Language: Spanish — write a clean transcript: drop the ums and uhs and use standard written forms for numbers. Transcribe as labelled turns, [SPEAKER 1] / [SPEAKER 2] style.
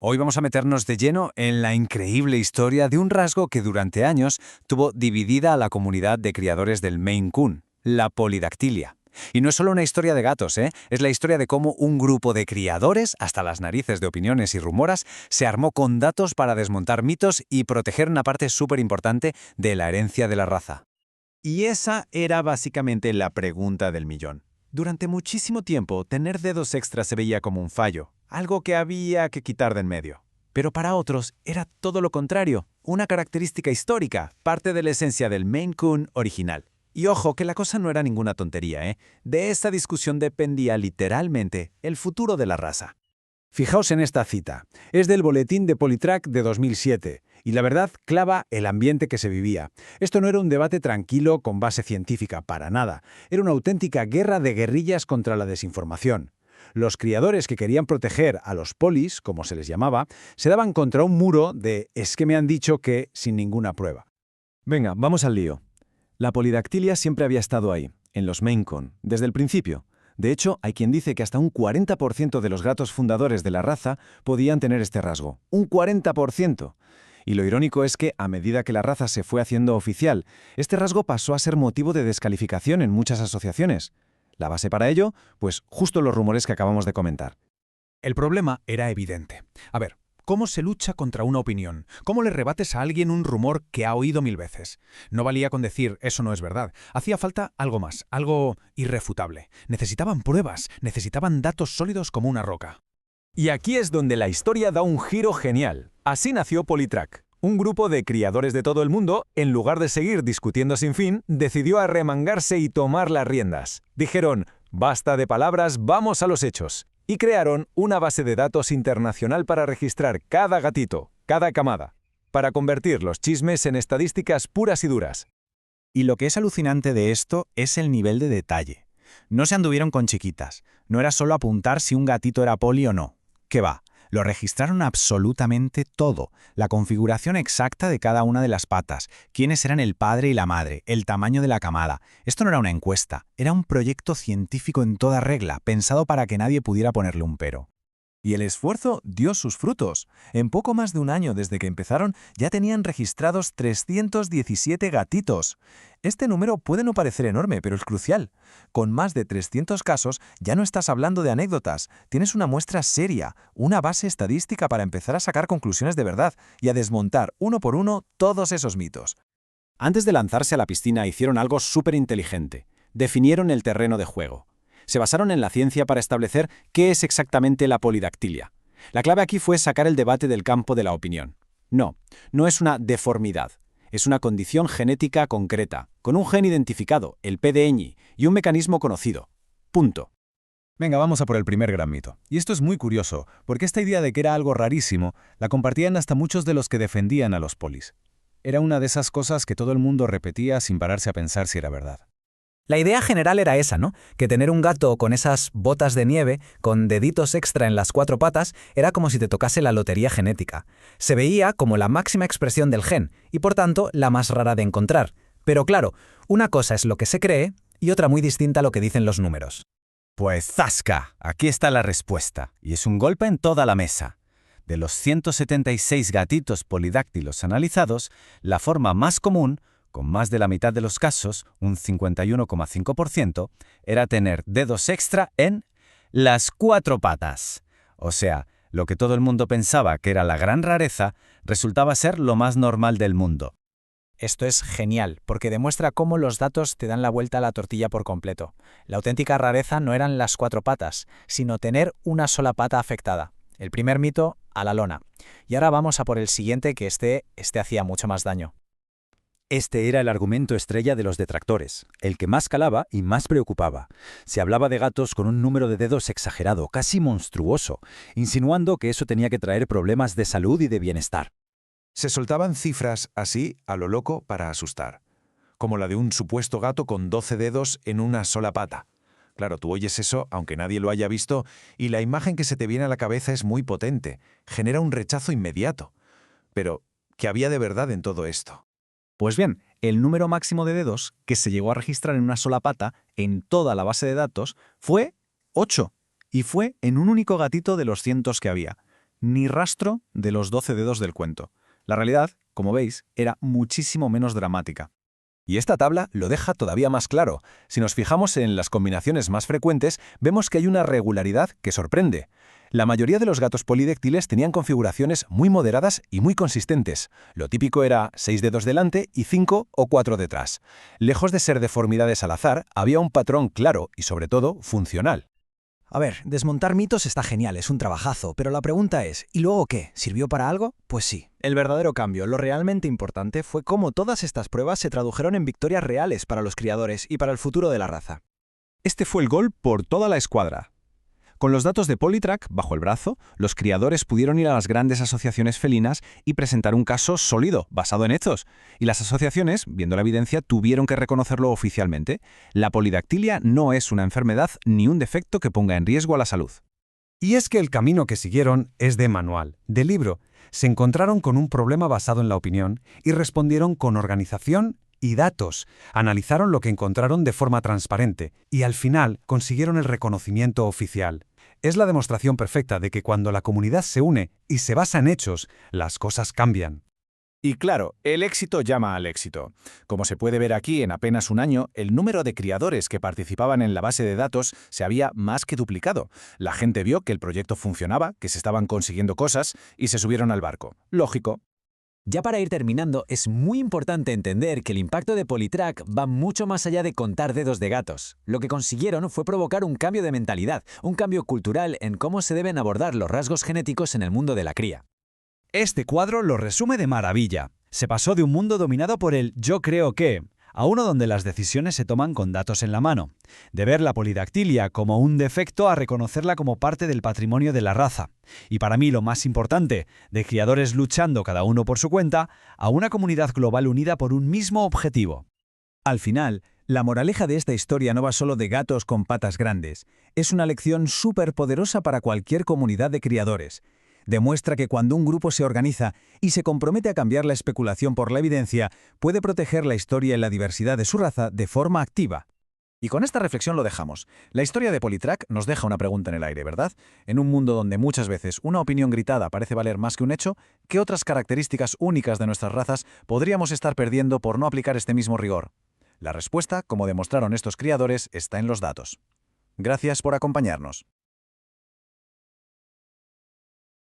[SPEAKER 1] Hoy vamos a meternos de lleno en la increíble historia de un rasgo que durante años tuvo dividida a la comunidad de criadores del Maine Coon, la polidactilia. Y no es solo una historia de gatos, ¿eh? Es la historia de cómo un grupo de criadores, hasta las narices de opiniones y rumoras, se armó con datos para desmontar mitos y proteger una parte súper importante de la herencia de la raza.
[SPEAKER 2] Y esa era básicamente la pregunta del millón. Durante muchísimo tiempo, tener dedos extras se veía como un fallo, algo que había que quitar de en medio. Pero para otros era todo lo contrario, una característica histórica, parte de la esencia del Maine Coon original. Y ojo, que la cosa no era ninguna tontería, ¿eh? De esta discusión dependía literalmente el futuro de la raza.
[SPEAKER 3] Fijaos en esta cita. Es del Boletín de Politrack de 2007, y la verdad clava el ambiente que se vivía. Esto no era un debate tranquilo con base científica, para nada. Era una auténtica guerra de guerrillas contra la desinformación. Los criadores que querían proteger a los polis, como se les llamaba, se daban contra un muro de «es que me han dicho que» sin ninguna prueba.
[SPEAKER 4] Venga, vamos al lío. La polidactilia siempre había estado ahí, en los Maine Coon, desde el principio. De hecho, hay quien dice que hasta un 40% de los gatos fundadores de la raza podían tener este rasgo. ¡Un 40%! Y lo irónico es que, a medida que la raza se fue haciendo oficial, este rasgo pasó a ser motivo de descalificación en muchas asociaciones. ¿La base para ello? Pues justo los rumores que acabamos de comentar.
[SPEAKER 5] El problema era evidente. A ver, ¿cómo se lucha contra una opinión? ¿Cómo le rebates a alguien un rumor que ha oído 1000 veces? No valía con decir «eso no es verdad». Hacía falta algo más, algo irrefutable. Necesitaban pruebas, necesitaban datos sólidos como una roca.
[SPEAKER 2] Y aquí es donde la historia da un giro genial. Así nació Politrack. Un grupo de criadores de todo el mundo, en lugar de seguir discutiendo sin fin, decidió arremangarse y tomar las riendas. Dijeron, basta de palabras, vamos a los hechos. Y crearon una base de datos internacional para registrar cada gatito, cada camada, para convertir los chismes en estadísticas puras y duras.
[SPEAKER 6] Y lo que es alucinante de esto es el nivel de detalle. No se anduvieron con chiquitas. No era solo apuntar si un gatito era poli o no. ¿Qué va? Lo registraron absolutamente todo, la configuración exacta de cada una de las patas, quiénes eran el padre y la madre, el tamaño de la camada. Esto no era una encuesta, era un proyecto científico en toda regla, pensado para que nadie pudiera ponerle un pero.
[SPEAKER 4] Y el esfuerzo dio sus frutos. En poco más de un año desde que empezaron, ya tenían registrados 317 gatitos. Este número puede no parecer enorme, pero es crucial. Con más de 300 casos, ya no estás hablando de anécdotas. Tienes una muestra seria, una base estadística para empezar a sacar conclusiones de verdad y a desmontar uno por uno todos esos mitos.
[SPEAKER 3] Antes de lanzarse a la piscina hicieron algo súper inteligente. Definieron el terreno de juego. Se basaron en la ciencia para establecer qué es exactamente la polidactilia. La clave aquí fue sacar el debate del campo de la opinión. No es una deformidad. Es una condición genética concreta, con un gen identificado, el PDX, y un mecanismo conocido. Punto.
[SPEAKER 7] Venga, vamos a por el primer gran mito. Y esto es muy curioso, porque esta idea de que era algo rarísimo la compartían hasta muchos de los que defendían a los polis. Era una de esas cosas que todo el mundo repetía sin pararse a pensar si era verdad.
[SPEAKER 8] La idea general era esa, ¿no? Que tener un gato con esas botas de nieve, con deditos extra en las 4 patas, era como si te tocase la lotería genética. Se veía como la máxima expresión del gen, y por tanto la más rara de encontrar. Pero claro, una cosa es lo que se cree, y otra muy distinta a lo que dicen los números.
[SPEAKER 9] Pues ¡zasca! Aquí está la respuesta, y es un golpe en toda la mesa. De los 176 gatitos polidáctilos analizados, la forma más común, con más de la mitad de los casos, un 51,5%, era tener dedos extra en las 4 patas. O sea, lo que todo el mundo pensaba que era la gran rareza, resultaba ser lo más normal del mundo.
[SPEAKER 8] Esto es genial, porque demuestra cómo los datos te dan la vuelta a la tortilla por completo. La auténtica rareza no eran las 4 patas, sino tener una sola pata afectada. El primer mito, a la lona. Y ahora vamos a por el siguiente, que este hacía mucho más daño.
[SPEAKER 1] Este era el argumento estrella de los detractores, el que más calaba y más preocupaba. Se hablaba de gatos con un número de dedos exagerado, casi monstruoso, insinuando que eso tenía que traer problemas de salud y de bienestar.
[SPEAKER 2] Se soltaban cifras así, a lo loco, para asustar. Como la de un supuesto gato con 12 dedos en una sola pata. Claro, tú oyes eso, aunque nadie lo haya visto, y la imagen que se te viene a la cabeza es muy potente. Genera un rechazo inmediato. Pero, ¿qué había de verdad en todo esto?
[SPEAKER 6] Pues bien, el número máximo de dedos que se llegó a registrar en una sola pata en toda la base de datos fue 8, y fue en un único gatito de los cientos que había.
[SPEAKER 2] Ni rastro de los 12 dedos del cuento. La realidad, como veis, era muchísimo menos dramática. Y esta tabla lo deja todavía más claro. Si nos fijamos en las combinaciones más frecuentes, vemos que hay una regularidad que sorprende. La mayoría de los gatos polidactiles tenían configuraciones muy moderadas y muy consistentes. Lo típico era 6 dedos delante y 5 o 4 detrás. Lejos de ser deformidades al azar, había un patrón claro y, sobre todo, funcional.
[SPEAKER 10] A ver, desmontar mitos está genial, es un trabajazo, pero la pregunta es, ¿y luego qué? ¿Sirvió para algo? Pues sí.
[SPEAKER 11] El verdadero cambio, lo realmente importante, fue cómo todas estas pruebas se tradujeron en victorias reales para los criadores y para el futuro de la raza.
[SPEAKER 2] Este fue el gol por toda la escuadra. Con los datos de Politrack bajo el brazo, los criadores pudieron ir a las grandes asociaciones felinas y presentar un caso sólido, basado en hechos. Y las asociaciones, viendo la evidencia, tuvieron que reconocerlo oficialmente. La polidactilia no es una enfermedad ni un defecto que ponga en riesgo a la salud.
[SPEAKER 3] Y es que el camino que siguieron es de manual, de libro. Se encontraron con un problema basado en la opinión y respondieron con organización y datos. Analizaron lo que encontraron de forma transparente y al final consiguieron el reconocimiento oficial. Es la demostración perfecta de que cuando la comunidad se une y se basa en hechos, las cosas cambian.
[SPEAKER 2] Y claro, el éxito llama al éxito. Como se puede ver aquí, en apenas un año, el número de criadores que participaban en la base de datos se había más que duplicado. La gente vio que el proyecto funcionaba, que se estaban consiguiendo cosas y se subieron al barco. Lógico.
[SPEAKER 8] Ya para ir terminando, es muy importante entender que el impacto de Politrack va mucho más allá de contar dedos de gatos. Lo que consiguieron fue provocar un cambio de mentalidad, un cambio cultural en cómo se deben abordar los rasgos genéticos en el mundo de la cría.
[SPEAKER 3] Este cuadro lo resume de maravilla. Se pasó de un mundo dominado por el yo creo que, a uno donde las decisiones se toman con datos en la mano. De ver la polidactilia como un defecto a reconocerla como parte del patrimonio de la raza. Y para mí lo más importante, de criadores luchando cada uno por su cuenta, a una comunidad global unida por un mismo objetivo.
[SPEAKER 6] Al final, la moraleja de esta historia no va solo de gatos con patas grandes. Es una lección súper poderosa para cualquier comunidad de criadores. Demuestra que cuando un grupo se organiza y se compromete a cambiar la especulación por la evidencia, puede proteger la historia y la diversidad de su raza de forma activa.
[SPEAKER 5] Y con esta reflexión lo dejamos. La historia de Politrack nos deja una pregunta en el aire, ¿verdad? En un mundo donde muchas veces una opinión gritada parece valer más que un hecho, ¿qué otras características únicas de nuestras razas podríamos estar perdiendo por no aplicar este mismo rigor? La respuesta, como demostraron estos criadores, está en los datos. Gracias por acompañarnos.